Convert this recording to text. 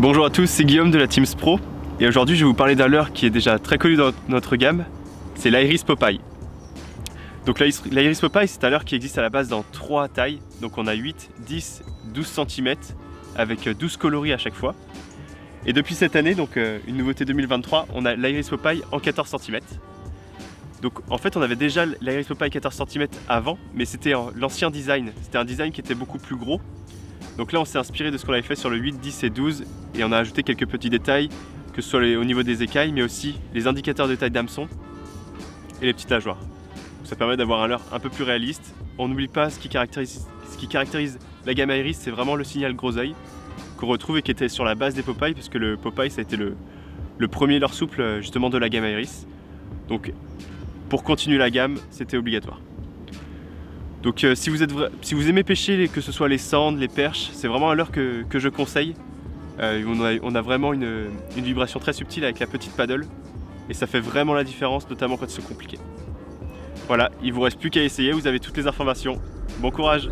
Bonjour à tous, c'est Guillaume de la Teams Pro et aujourd'hui je vais vous parler d'un leurre qui est déjà très connu dans notre gamme, c'est l'Iris Popeye. Donc l'Iris Popeye, c'est un leurre qui existe à la base dans 3 tailles, donc on a 8, 10, 12 cm avec 12 coloris à chaque fois. Et depuis cette année, donc une nouveauté 2023, on a l'Iris Popeye en 14 cm. Donc en fait on avait déjà l'Iris Popeye 14 cm avant, mais c'était l'ancien design, c'était un design qui était beaucoup plus gros. Donc là on s'est inspiré de ce qu'on avait fait sur le 8, 10 et 12 et on a ajouté quelques petits détails, que ce soit au niveau des écailles mais aussi les indicateurs de taille d'hameçon et les petites nageoires. Donc ça permet d'avoir un leurre un peu plus réaliste. On n'oublie pas ce qui caractérise la gamme Iris, c'est vraiment le signal gros œil qu'on retrouve et qui était sur la base des Popeye, puisque le Popeye ça a été le premier leurre souple justement de la gamme Iris. Donc pour continuer la gamme, c'était obligatoire. Donc si vous aimez pêcher, que ce soit les sandres, les perches, c'est vraiment un leurre que je conseille. On a vraiment une vibration très subtile avec la petite paddle et ça fait vraiment la différence, notamment quand c'est compliqué. Voilà, il vous reste plus qu'à essayer, vous avez toutes les informations. Bon courage!